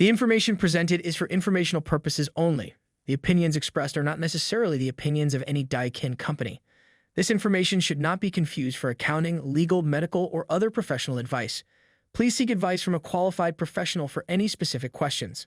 The information presented is for informational purposes only. The opinions expressed are not necessarily the opinions of any Daikin company. This information should not be confused for accounting, legal, medical, or other professional advice. Please seek advice from a qualified professional for any specific questions.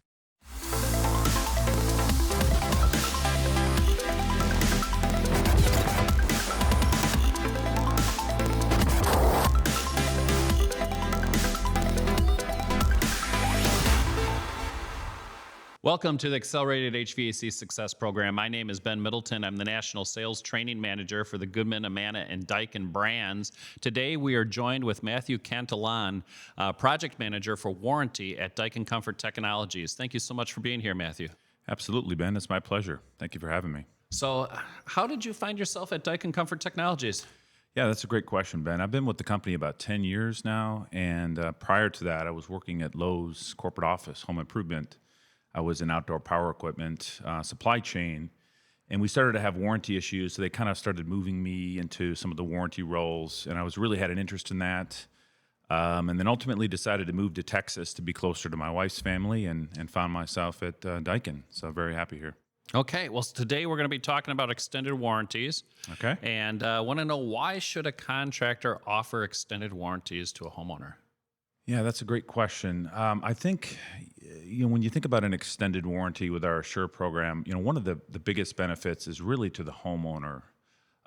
Welcome to the Accelerated HVAC Success Program. My name is Ben Middleton. I'm the National Sales Training Manager for the Goodman, Amana, and Daikin brands. Today, we are joined with Matthew Cantillon, Project Manager for Warranty at Daikin Comfort Technologies. Thank you so much for being here, Matthew. Absolutely, Ben. It's my pleasure. Thank you for having me. So, how did you find yourself at Daikin Comfort Technologies? Yeah, that's a great question, Ben. I've been with the company about 10 years now, and prior to that, I was working at Lowe's corporate office, home improvement. I was in outdoor power equipment, supply chain, and we started to have warranty issues, so they kind of started moving me into some of the warranty roles, and I really had an interest in that, and then ultimately decided to move to Texas to be closer to my wife's family and found myself at Daikin, so very happy here. Okay, well, today we're going to be talking about extended warranties. Okay. And I want to know, why should a contractor offer extended warranties to a homeowner? Yeah, that's a great question. I think, when you think about an extended warranty with our Assure program, one of the biggest benefits is really to the homeowner.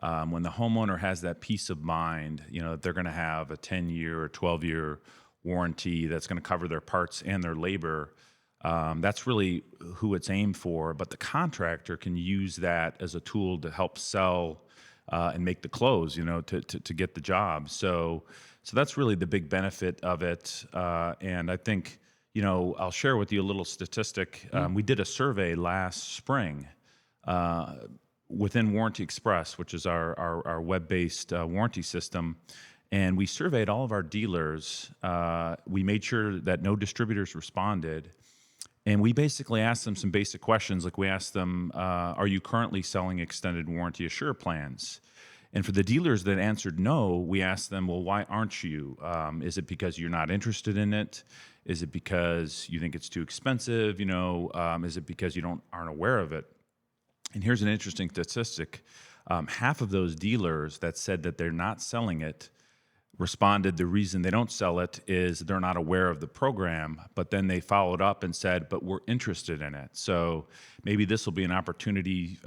When the homeowner has that peace of mind, that they're going to have a 10-year or 12-year warranty that's going to cover their parts and their labor, that's really who it's aimed for. But the contractor can use that as a tool to help sell and make the close, to get the job. So that's really the big benefit of it. And I think, I'll share with you a little statistic. We did a survey last spring within Warranty Express, which is our web-based warranty system. And we surveyed all of our dealers. We made sure that no distributors responded. And we basically asked them some basic questions. Like we asked them, are you currently selling extended warranty Assure plans? And for the dealers that answered no, we asked them, well, why aren't you? Is it because you're not interested in it? Is it because you think it's too expensive? Is it because you aren't aware of it? And here's an interesting statistic. Half of those dealers that said that they're not selling it responded the reason they don't sell it is they're not aware of the program, but then they followed up and said, but we're interested in it. So maybe this will be an opportunity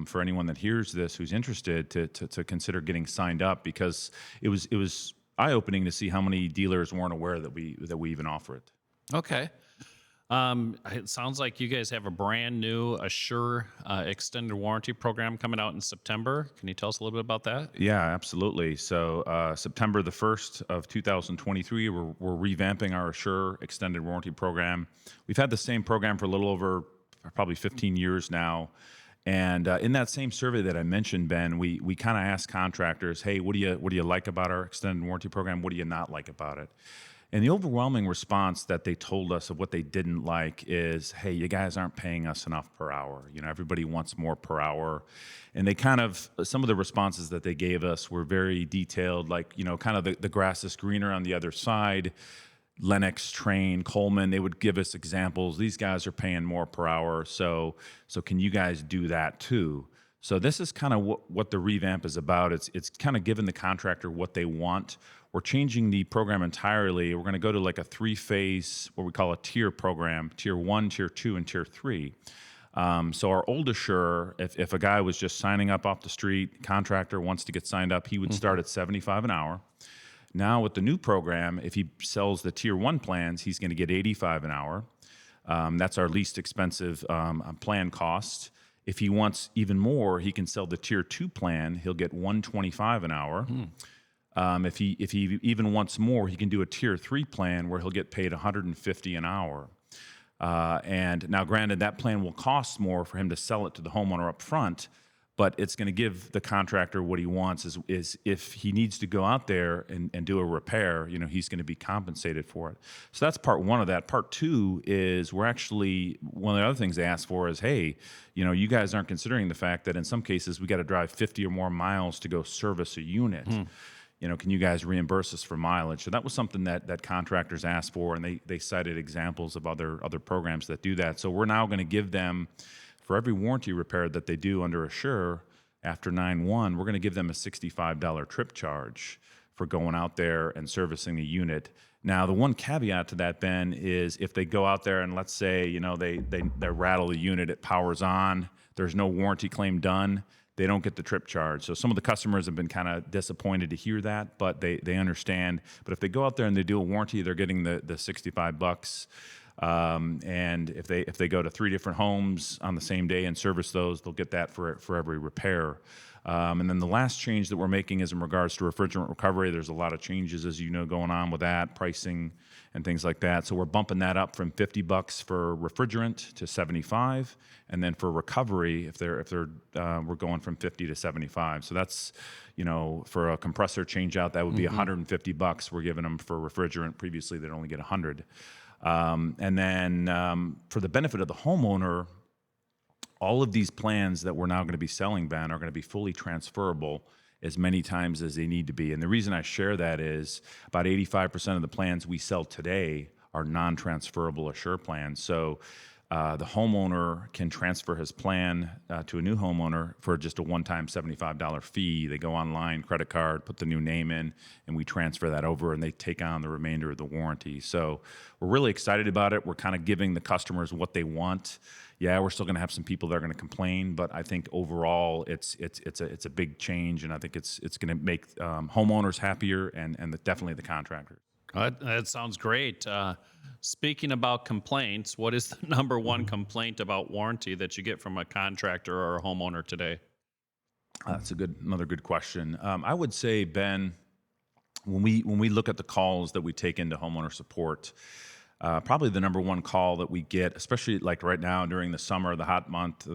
for anyone that hears this who's interested to consider getting signed up, because it was eye-opening to see how many dealers weren't aware that we even offer it. Okay. It sounds like you guys have a brand new Assure extended warranty program coming out in September. Can you tell us a little bit about that? Yeah, absolutely. So September the 1st of 2023, we're revamping our Assure extended warranty program. We've had the same program for a little over probably 15 years now. And in that same survey that I mentioned, Ben, we kind of asked contractors, hey, what do you like about our extended warranty program? What do you not like about it? And the overwhelming response that they told us of what they didn't like is, hey, you guys aren't paying us enough per hour. Everybody wants more per hour. And they some of the responses that they gave us were very detailed, like, kind of the grass is greener on the other side. Lennox, Trane, Coleman, they would give us examples. These guys are paying more per hour. So can you guys do that too? So this is kind of what the revamp is about. It's kind of giving the contractor what they want. We're changing the program entirely. We're going to go to like a 3-phase, what we call a tier program, tier 1, tier 2, and tier 3. So our old Assure, if a guy was just signing up off the street, contractor wants to get signed up, he would start at $75 an hour. Now with the new program, if he sells the tier 1 plans, he's going to get $85 an hour. That's our least expensive plan cost. If he wants even more, he can sell the tier 2 plan. He'll get $125 an hour. If he even wants more, he can do a tier 3 plan where he'll get paid $150 an hour. And now, granted, that plan will cost more for him to sell it to the homeowner up front, but it's going to give the contractor what he wants. Is if he needs to go out there and do a repair, he's going to be compensated for it. So that's part one of that. Part two is one of the other things they ask for is, hey, you guys aren't considering the fact that in some cases we got to drive 50 or more miles to go service a unit. can you guys reimburse us for mileage? So that was something that contractors asked for, and they cited examples of other programs that do that. So we're now going to give them, for every warranty repair that they do under Assure after 9/1, we're going to give them a $65 trip charge for going out there and servicing the unit. Now, the one caveat to that, Ben, is if they go out there and let's say, they rattle the unit, it powers on, there's no warranty claim done, they don't get the trip charge. So some of the customers have been kind of disappointed to hear that, but they understand. But if they go out there and they do a warranty, they're getting the $65. And if they go to 3 different homes on the same day and service those, they'll get that for every repair. And then the last change that we're making is in regards to refrigerant recovery. There's a lot of changes, as you know, going on with that, pricing and things like that. So we're bumping that up from $50 for refrigerant to $75, and then for recovery, if they're we're going from $50 to $75. So that's, for a compressor change out, that would be $150 we're giving them for refrigerant. Previously, they'd only get $100. And then for the benefit of the homeowner, all of these plans that we're now going to be selling, Ben, are going to be fully transferable as many times as they need to be. And the reason I share that is about 85% of the plans we sell today are non-transferable Assure plans. So the homeowner can transfer his plan to a new homeowner for just a one-time $75 fee. They go online, credit card, put the new name in, and we transfer that over, and they take on the remainder of the warranty. So we're really excited about it. We're kind of giving the customers what they want. Yeah, we're still going to have some people that are going to complain, but I think overall it's a big change, and I think it's going to make homeowners happier and definitely the contractors. That sounds great. Speaking about complaints, what is the number one complaint about warranty that you get from a contractor or a homeowner today? That's another good question. I would say, Ben, when we look at the calls that we take into homeowner support, probably the number one call that we get, especially like right now during the summer, the hot month,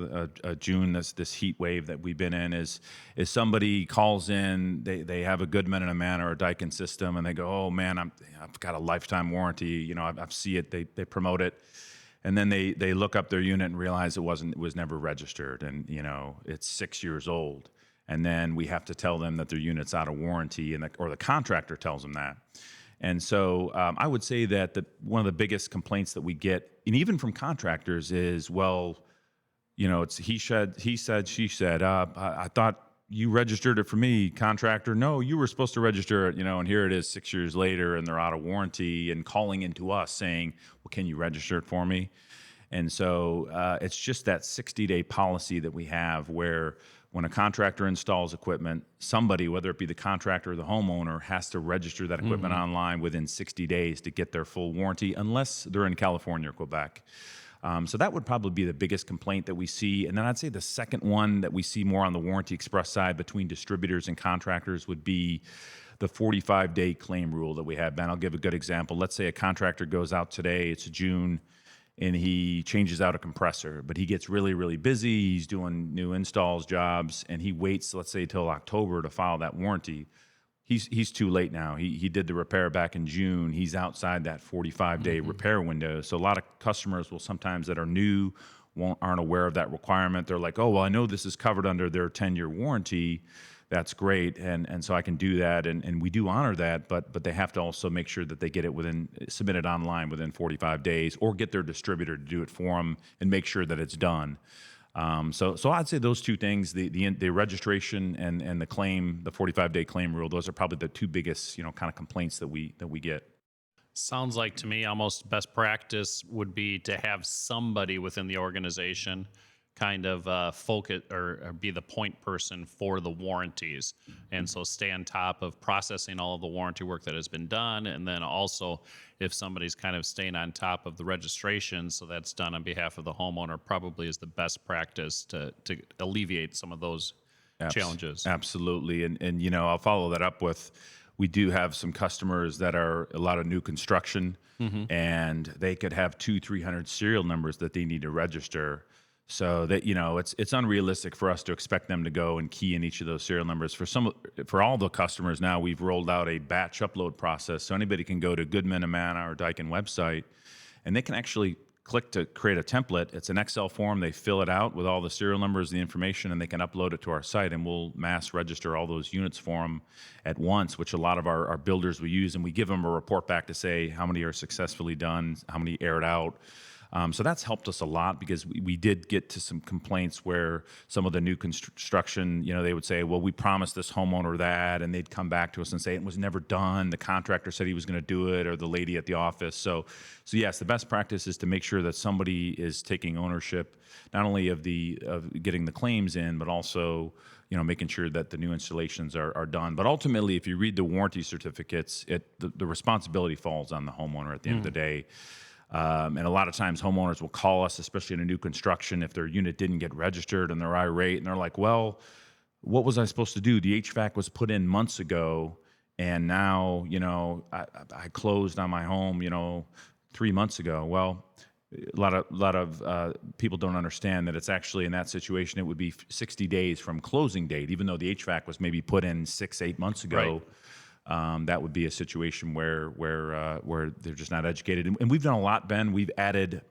June, this heat wave that we've been in, is somebody calls in, they have a Goodman and a Manor or a Daikin system, and they go, oh man, I've got a lifetime warranty. I see it, they promote it, and then they look up their unit and realize it was never registered, and it's 6 years old, and then we have to tell them that their unit's out of warranty, or the contractor tells them that. And so I would say that one of the biggest complaints that we get, and even from contractors, is, well, it's he said, she said. I thought you registered it for me, contractor. No, you were supposed to register it, and here it is 6 years later, and they're out of warranty, and calling into us saying, well, can you register it for me? And so it's just that 60-day policy that we have where when a contractor installs equipment, somebody, whether it be the contractor or the homeowner, has to register that equipment online within 60 days to get their full warranty, unless they're in California or Quebec. So that would probably be the biggest complaint that we see. And then I'd say the second one that we see more on the Warranty Express side between distributors and contractors would be the 45-day claim rule that we have. Ben, I'll give a good example. Let's say a contractor goes out today, it's June, and he changes out a compressor, but he gets really, really busy. He's doing new installs, jobs, and he waits, let's say, till October to file that warranty. He's too late now. He did the repair back in June. He's outside that 45-day repair window. So a lot of customers will sometimes that are new aren't aware of that requirement. They're like, oh, well, I know this is covered under their 10-year warranty. That's great, and so I can do that, and we do honor that, but they have to also make sure that they get it submit it online within 45 days, or get their distributor to do it for them and make sure that it's done. So I'd say those two things, the registration and the claim, the 45-day claim rule, those are probably the two biggest kind of complaints that we get. Sounds like to me almost best practice would be to have somebody within the organization kind of focus or be the point person for the warranties, and so stay on top of processing all of the warranty work that has been done, and then also if somebody's kind of staying on top of the registration, so that's done on behalf of the homeowner, probably is the best practice to alleviate some of those challenges. Absolutely, and I'll follow that up with, we do have some customers that are a lot of new construction, and they could have 200-300 serial numbers that they need to register. So that it's unrealistic for us to expect them to go and key in each of those serial numbers. For all the customers now, we've rolled out a batch upload process, so anybody can go to Goodman, Amana, or Daikin website, and they can actually click to create a template. It's an Excel form. They fill it out with all the serial numbers, the information, and they can upload it to our site, and we'll mass register all those units for them at once, which a lot of our builders will use, and we give them a report back to say how many are successfully done, how many aired out. So that's helped us a lot, because we did get to some complaints where some of the new construction, they would say, well, we promised this homeowner that, and they'd come back to us and say it was never done. The contractor said he was going to do it, or the lady at the office. So yes, the best practice is to make sure that somebody is taking ownership, not only of getting the claims in, but also making sure that the new installations are done. But ultimately, if you read the warranty certificates, the responsibility falls on the homeowner at the end of the day. And a lot of times homeowners will call us, especially in a new construction, if their unit didn't get registered, and they're irate, and they're like, well, what was I supposed to do? The HVAC was put in months ago, and now, I closed on my home, 3 months ago. Well, a lot of people don't understand that it's actually, in that situation, it would be 60 days from closing date, even though the HVAC was maybe put in 6-8 months ago. Right. That would be a situation where they're just not educated. And we've done a lot, Ben. We've added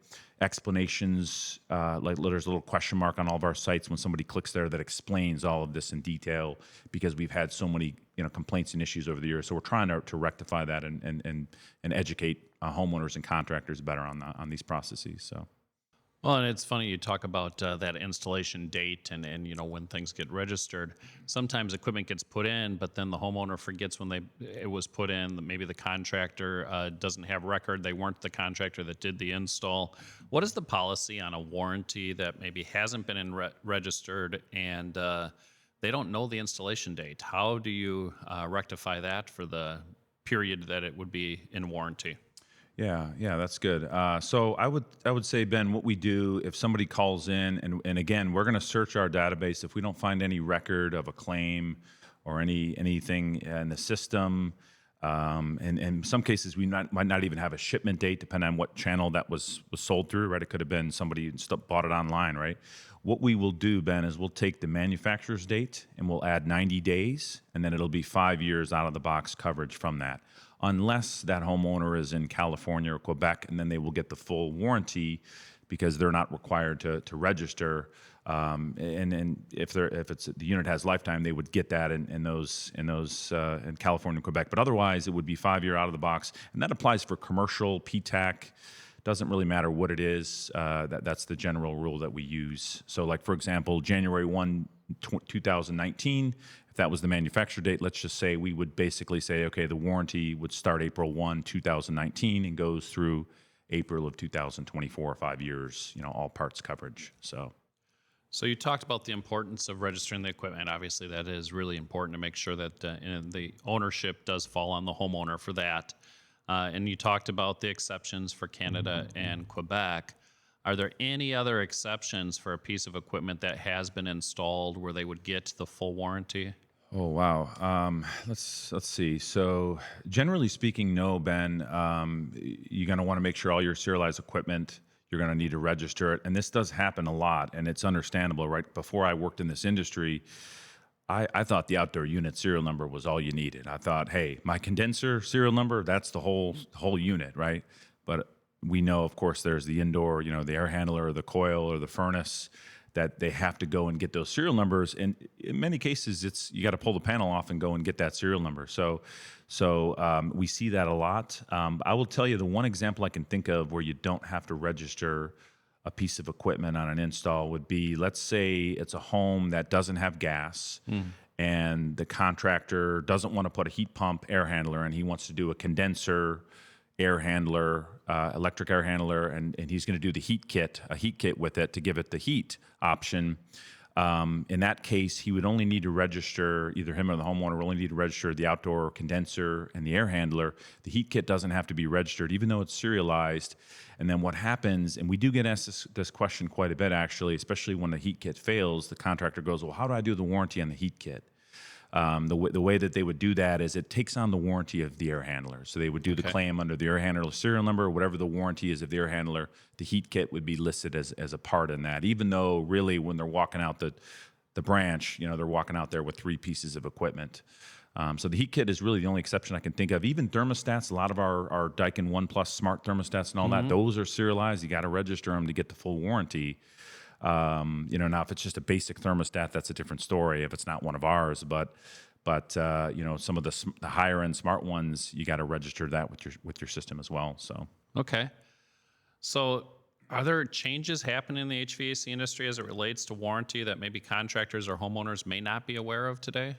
explanations, like there's a little question mark on all of our sites when somebody clicks there that explains all of this in detail, because we've had so many complaints and issues over the years. So we're trying to rectify that and educate homeowners and contractors better on these processes. So. Well, and it's funny you talk about that installation date and when things get registered. Sometimes equipment gets put in, but then the homeowner forgets when it was put in. Maybe the contractor doesn't have record. They weren't the contractor that did the install. What is the policy on a warranty that maybe hasn't been registered and they don't know the installation date? How do you rectify that for the period that it would be in warranty? Yeah, that's good. So I would say, Ben, what we do if somebody calls in, and again, we're going to search our database. If we don't find any record of a claim or anything in the system, and in some cases we might not even have a shipment date, depending on what channel that was sold through. Right, it could have been somebody bought it online. Right. What we will do, Ben, is we'll take the manufacturer's date and we'll add 90 days, and then it'll be 5 years out of the box coverage from that, unless that homeowner is in California or Quebec, and then they will get the full warranty because they're not required to register. And if the unit has lifetime, they would get that in California and Quebec. But otherwise, it would be 5 year out of the box, and that applies for commercial, PTAC. Doesn't really matter what it is. That's the general rule that we use. So, like for example, January 1, 2019. If that was the manufacturer date, let's just say we would basically say, okay, the warranty would start April 1, 2019 and goes through April of 2024, 5 years, all parts coverage. So you talked about the importance of registering the equipment. Obviously, that is really important to make sure that the ownership does fall on the homeowner for that. And you talked about the exceptions for Canada and Quebec. Are there any other exceptions for a piece of equipment that has been installed where they would get the full warranty? Oh, wow. Let's see. So generally speaking, no, Ben. You're going to want to make sure all your serialized equipment, you're going to need to register it. And this does happen a lot, and it's understandable. Right before I worked in this industry, I thought the outdoor unit serial number was all you needed. I thought, hey, my condenser serial number, that's the whole unit, right? But we know, of course, there's the indoor, the air handler or the coil or the furnace, that they have to go and get those serial numbers. And in many cases, you got to pull the panel off and go and get that serial number. So we see that a lot. I will tell you the one example I can think of where you don't have to register a piece of equipment on an install would be, let's say it's a home that doesn't have gas, and the contractor doesn't want to put a heat pump air handler, and he wants to do a condenser air handler, electric air handler, and he's going to do a heat kit with it to give it the heat option. In that case, he would only need to register, either him or the homeowner will only need to register the outdoor condenser and the air handler. The heat kit doesn't have to be registered, even though it's serialized. And then what happens, and we do get asked this question quite a bit, actually, especially when the heat kit fails, the contractor goes, well, how do I do the warranty on the heat kit? The way that they would do that is it takes on the warranty of the air handler. So they would do the claim under the air handler serial number, whatever the warranty is of the air handler. The heat kit would be listed as a part in that, even though really when they're walking out the branch, they're walking out there with 3 pieces of equipment. So the heat kit is really the only exception I can think of. Even thermostats, a lot of our Daikin One Plus smart thermostats and all that, those are serialized. You got to register them to get the full warranty. Now if it's just a basic thermostat, that's a different story. If it's not one of ours, but some of the higher end smart ones, you got to register that with your system as well. So Okay. So are there changes happening in the HVAC industry as it relates to warranty that maybe contractors or homeowners may not be aware of today?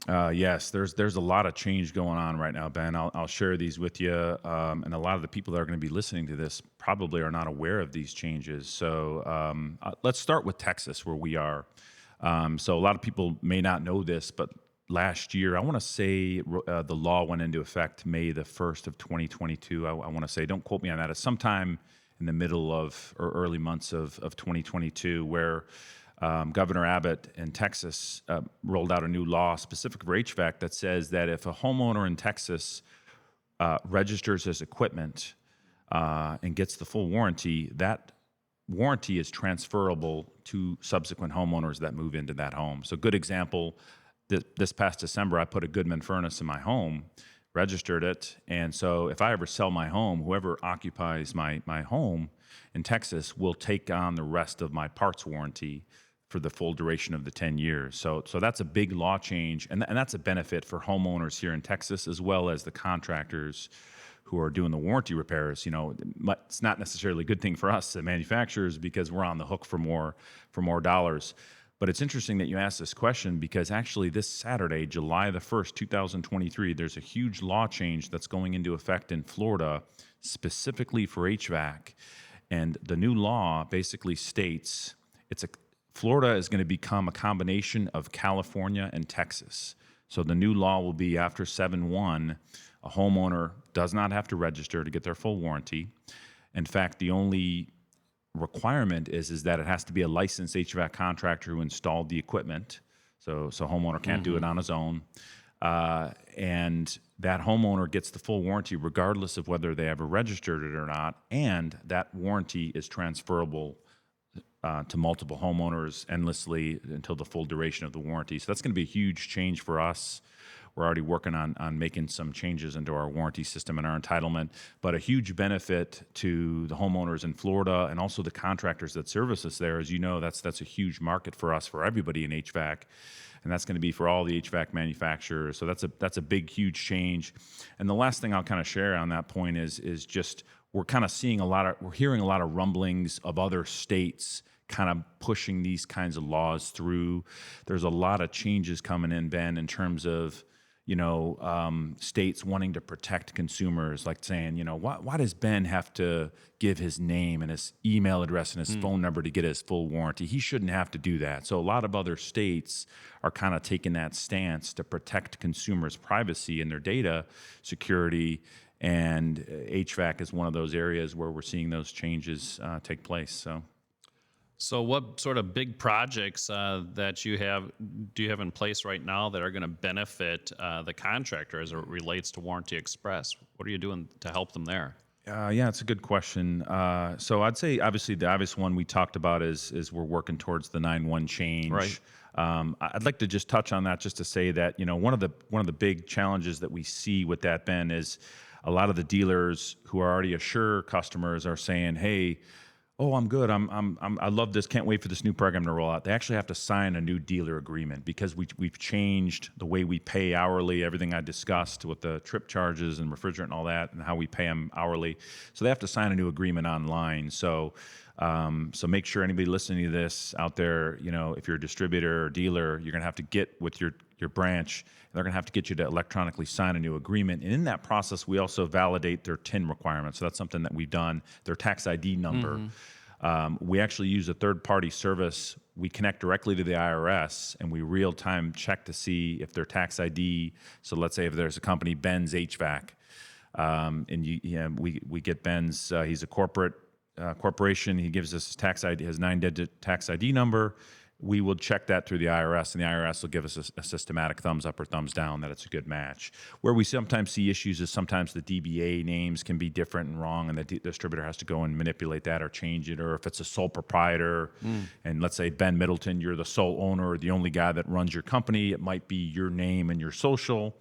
Yes, there's a lot of change going on right now, Ben. I'll share these with you, and a lot of the people that are going to be listening to this probably are not aware of these changes. So let's start with Texas, where we are. So a lot of people may not know this, but last year, I want to say the law went into effect May the 1st of 2022. I want to say, don't quote me on that. It's sometime in the middle of or early months of 2022 where Governor Abbott in Texas rolled out a new law specific for HVAC that says that if a homeowner in Texas registers his equipment and gets the full warranty, that warranty is transferable to subsequent homeowners that move into that home. So good example, this past December, I put a Goodman furnace in my home, registered it, and so if I ever sell my home, whoever occupies my home in Texas will take on the rest of my parts warranty for the full duration of the 10 years. So that's a big law change, and that's a benefit for homeowners here in Texas as well as the contractors who are doing the warranty repairs. It's not necessarily a good thing for us, the manufacturers, because we're on the hook for more dollars. But it's interesting that you asked this question because actually this Saturday, July the 1st, 2023, there's a huge law change that's going into effect in Florida specifically for HVAC. And the new law basically states Florida is going to become a combination of California and Texas. So the new law will be after 7/1, a homeowner does not have to register to get their full warranty. In fact, the only requirement is that it has to be a licensed HVAC contractor who installed the equipment. So homeowner can't do it on his own. And that homeowner gets the full warranty regardless of whether they ever registered it or not. And that warranty is transferable to multiple homeowners endlessly until the full duration of the warranty. So that's going to be a huge change for us. We're already working on making some changes into our warranty system and our entitlement, but a huge benefit to the homeowners in Florida and also the contractors that service us there. As you know, that's a huge market for us, for everybody in HVAC, and that's going to be for all the HVAC manufacturers. So that's a big, huge change. And the last thing I'll kind of share on that point is just we're hearing a lot of rumblings of other states kind of pushing these kinds of laws through. There's a lot of changes coming in, Ben, in terms of states wanting to protect consumers, like saying, why does Ben have to give his name and his email address and his phone number to get his full warranty? He shouldn't have to do that. So a lot of other states are kind of taking that stance to protect consumers' privacy and their data security. And HVAC is one of those areas where we're seeing those changes take place. So what sort of big projects that do you have in place right now that are going to benefit the contractor as it relates to Warranty Express? What are you doing to help them there? Yeah, it's a good question. So I'd say obviously the obvious one we talked about is we're working towards the 9/1 change. Right. I'd like to just touch on that just to say that one of the big challenges that we see with that, Ben, is a lot of the dealers who are already Assure customers are saying, "Hey, oh, I'm good. I love this. Can't wait for this new program to roll out." They actually have to sign a new dealer agreement because we've changed the way we pay hourly, everything I discussed with the trip charges and refrigerant and all that, and how we pay them hourly. So they have to sign a new agreement online. So make sure anybody listening to this out there, if you're a distributor or dealer, you're going to have to get with your branch. They're going to have to get you to electronically sign a new agreement. And in that process, we also validate their TIN requirements. So that's something that we've done, their tax ID number. We actually use a third-party service. We connect directly to the IRS, and we real-time check to see if their tax ID. So let's say if there's a company, Ben's HVAC, and we get Ben's. He's a corporation. He gives us his tax ID, his 9-digit tax ID number. we will check that through the IRS, and the IRS will give us a systematic thumbs up or thumbs down that it's a good match. Where we sometimes see issues is sometimes the DBA names can be different and wrong, and the distributor has to go and manipulate that or change it. Or if it's a sole proprietor, and let's say Ben Middleton, you're the sole owner or the only guy that runs your company, it might be your name and your social.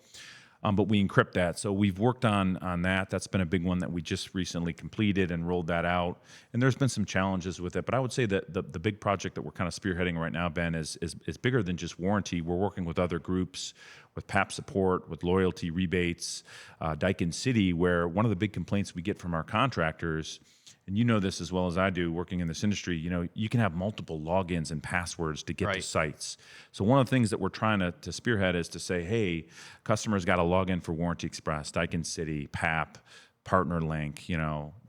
But we encrypt that. So we've worked on that. That's been a big one that we just recently completed and rolled that out. And there's been some challenges with it. But I would say that the big project that we're kind of spearheading right now, Ben, is bigger than just warranty. We're working with other groups, with PAP support, with loyalty rebates, Daikin City, where one of the big complaints we get from our contractors, and you know this as well as I do working in this industry, you can have multiple logins and passwords to get to sites. So one of the things that we're trying to spearhead is to say, hey, customers got to log in for Warranty Express, Daikin City, PAP, Partner Link,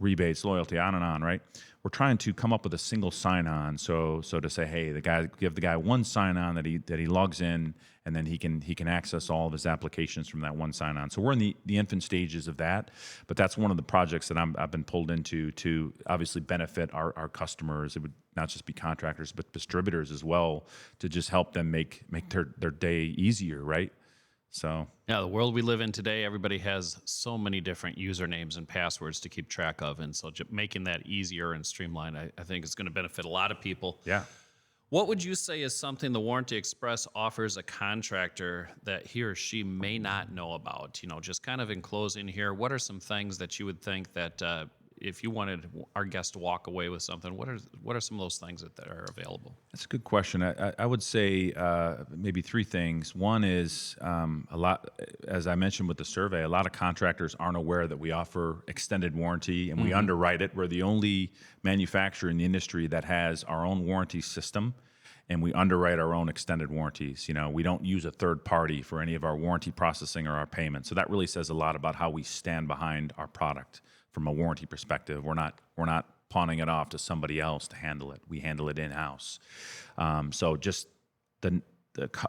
rebates, loyalty, on and on, right? We're trying to come up with a single sign-on. So to say, hey, give the guy one sign-on that he logs in, and then he can access all of his applications from that one sign-on. So we're in the infant stages of that, but that's one of the projects that I've been pulled into to obviously benefit our customers. It would not just be contractors, but distributors as well, to just help them make their day easier, right? So yeah, the world we live in today, everybody has so many different usernames and passwords to keep track of, and so making that easier and streamlined, I think is going to benefit a lot of people. Yeah. What would you say is something the Warranty Express offers a contractor that he or she may not know about? Just kind of in closing here, what are some things that you would think that if you wanted our guests to walk away with something, what are some of those things that are available? That's a good question. I would say maybe three things. One is a lot, as I mentioned with the survey, a lot of contractors aren't aware that we offer extended warranty and we underwrite it. We're the only manufacturer in the industry that has our own warranty system, and we underwrite our own extended warranties. We don't use a third party for any of our warranty processing or our payment. So that really says a lot about how we stand behind our product from a warranty perspective. We're not pawning it off to somebody else to handle it. We handle it in-house. So just the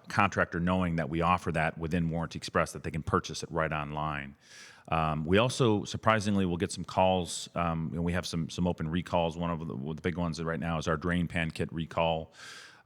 contractor knowing that we offer that within Warranty Express, that they can purchase it right online. We also, surprisingly, will get some calls. And we have some open recalls. One of the big ones right now is our drain pan kit recall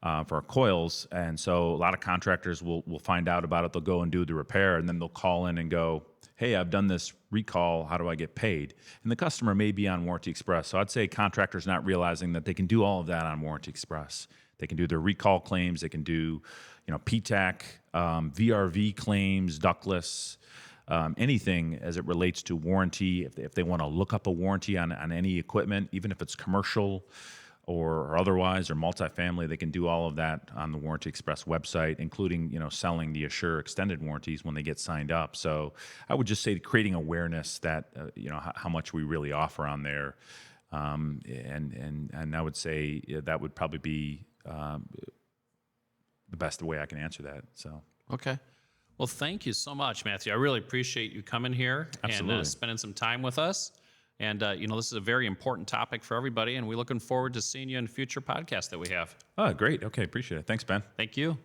for our coils. And so a lot of contractors will find out about it. They'll go and do the repair, and then they'll call in and go, hey, I've done this recall, how do I get paid? And the customer may be on Warranty Express. So I'd say contractors not realizing that they can do all of that on Warranty Express. They can do their recall claims, they can do PTAC, VRV claims, ductless, anything as it relates to warranty. If they want to look up a warranty on any equipment, even if it's commercial or otherwise, or multifamily, they can do all of that on the Warranty Express website, including selling the Assure extended warranties when they get signed up. So I would just say creating awareness that how much we really offer on there, and I would say that would probably be the best way I can answer that. So okay. Well, thank you so much, Matthew. I really appreciate you coming here and spending some time with us. And, this is a very important topic for everybody, and we're looking forward to seeing you in future podcasts that we have. Oh, great. Okay, appreciate it. Thanks, Ben. Thank you.